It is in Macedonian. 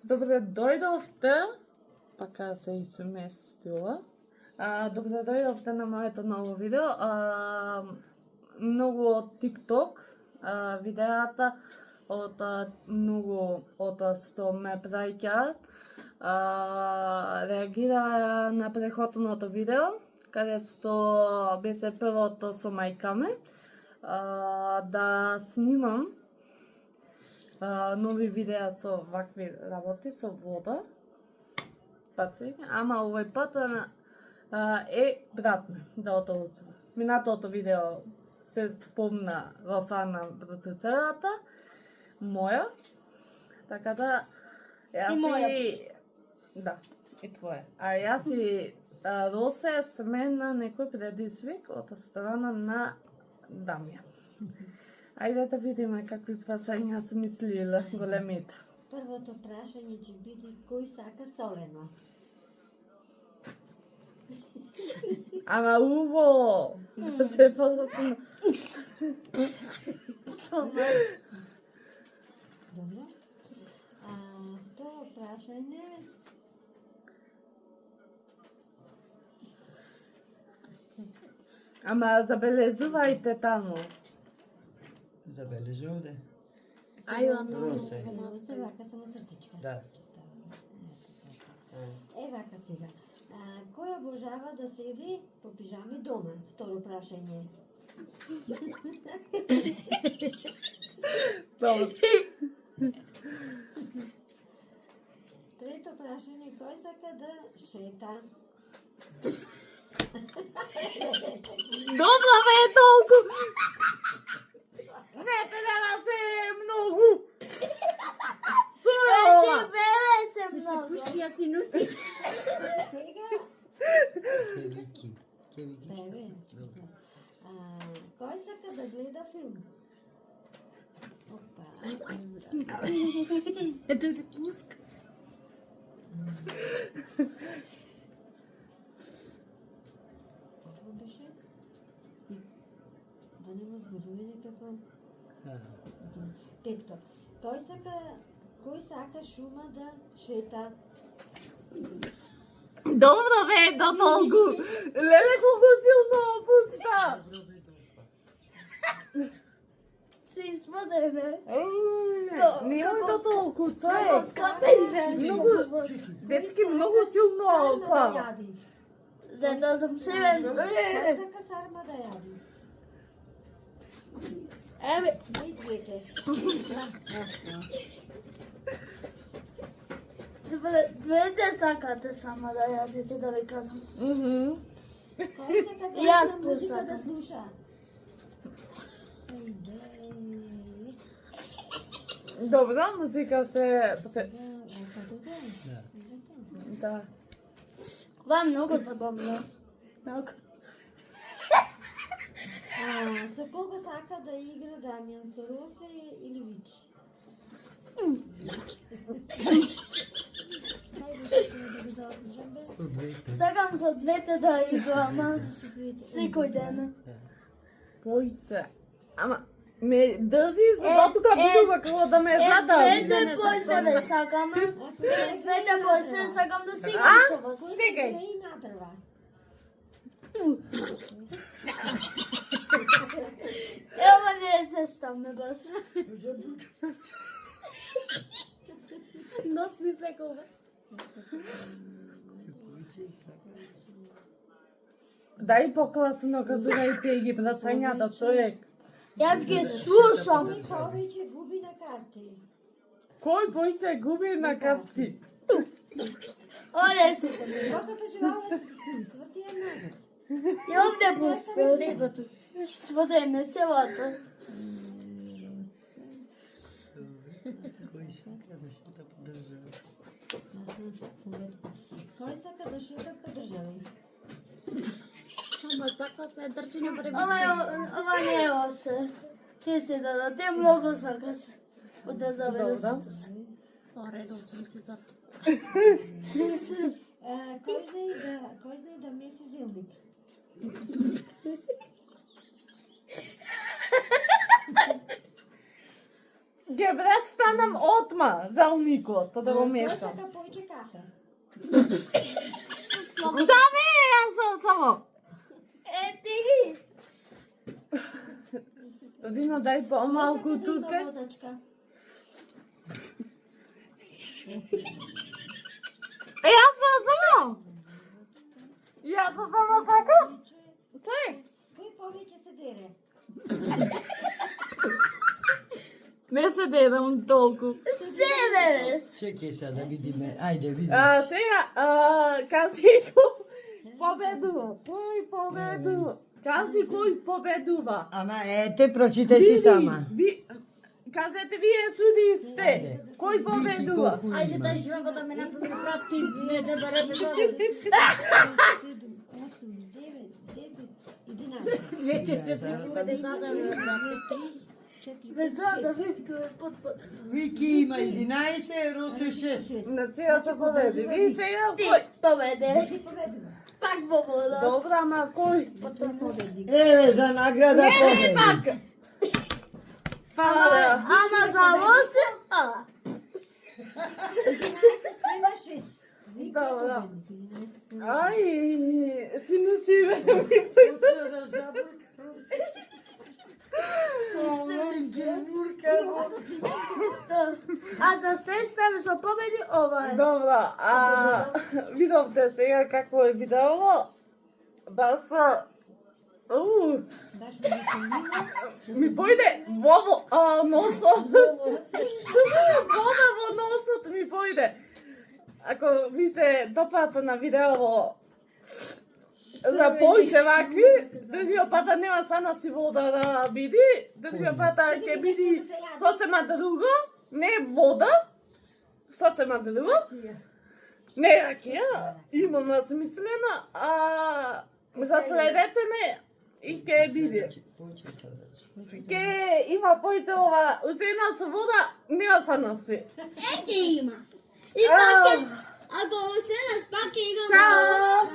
Добре дојдовте, пака се изместила. Добре дојдовте на моето ново видео. Многу од TikTok видеата од многу од 100 ме праќаат. Реагираа на претходното видео, каде што беше првото со мајка ми, да снимам нови видеа со вакви работи, со вода. Ама овој пат е брат ми да отлучува. Минатото видео се спомна Росана братучерата, моја, така да јас и да, и твоја. А јас и Росе сме на некој предизвик од страна на Дамјан. Ајде да видиме какви прашања се мислиле големите. Првото прашање ќе биде кој сака солено. Ама уво, да се посочи. Добре. Второ прашање. Ама забележувајте таму. Забележувате? Росе, вака само цртичка. Да. Вака сега. Кој обожава да седи по пижами дома? Второ прашање. Трето прашање, кој сака да шета? Добро бе толку. Не треба се многу. Се пушти ја си носи. Сега, Кевики. бебе, кој сака да гледа филм? Опа. Ето да пуска. Какво беше? Да нема зборување како... Пето. Кој сака шума да шета? Добро бе, до толку. Леле колку силно опуста. Се испадене. Немој до толку, човек. Многу, дечки, многу силно плава. За да съм севен. Кој сака сарма да јади? Еве, Дај двете. двете сакате само да јадите, да ви кажам. Кој сака Јас гласна музика да посакам. слуша? Добра музика се... Да. Ова е многу забавно. Многу. Со кого сака да игра Дамјан, со Росе или Вичи? Сакам со двете да играм, секој ден. Појце. Ама, ме држи за да тука бидува како да ме задави. Двете појсе не сакам. Двете појсе сакам да си играм со вас. Чекај. И натрва. Ева не се стане бас. Нос ми флекува. Дај покласно кажувајте ги прашањата, човек. Јас ги слушам. Кој повеќе губи на карти? Кој појце губи на карти? Оде се се. Докато живееш, сврти ја назад. И овде посе. Своде не се вата. Кој сака да шета по држава? Кој сака да шета по држави? Ама сака се држиње ова не е осе. Ти се дадате многу сакас. Да заведете се. Оредо сум се за. Кој знае да меси зилник? Ге престанам отма зелникот, да го месам. Кој појче кафе? Да бе, јас сам само. Ти! Родино, дај помалку турка. Возачка. Јас сам само. Јас сам само сакам. Чај. Кој повеќе се дере? Не се дедам толку. Себес! Чекай сега да видиме. Ајде, види. Сега, кажи кој победува. Кој победува? Кажи кој победува. Ама ете, прочитай си сама. Кажете вие судисте. Ајде. Кој победува? Ајде тај живако да ме направи прати, не да бареме забаве. 7, 8, 9, 10, 11. Веќе се почува да задаве прати. Без задаве, тоа е под. Вики има 11, Росе 6. Значи ја се победи. Ви сега кој? Победе. Ти победува. Пак победа. Добра, ама кој? Победи. Еве за награда Не, победи. пак! Фала. Ама за лосе, Има 6. Добра. Ај, синусиве ми Оце да забрка. Синки мурка. А за сестра со победи ова е. Добра, видовте сега какво е видео. Бас ми појде вода носот. Вода во носот ми појде. Ако ви се допата на видео за појче вакви, другиот пата нема сана си вода да биди, другиот пата ќе биди сосема друго, не вода, сосема друго. Не ракија, имам смислена, заследете ме и ќе биде. Ќе има појче ова, усена со вода, нема сана си. Има. И пак е, ако се нас пак е играм. Чао!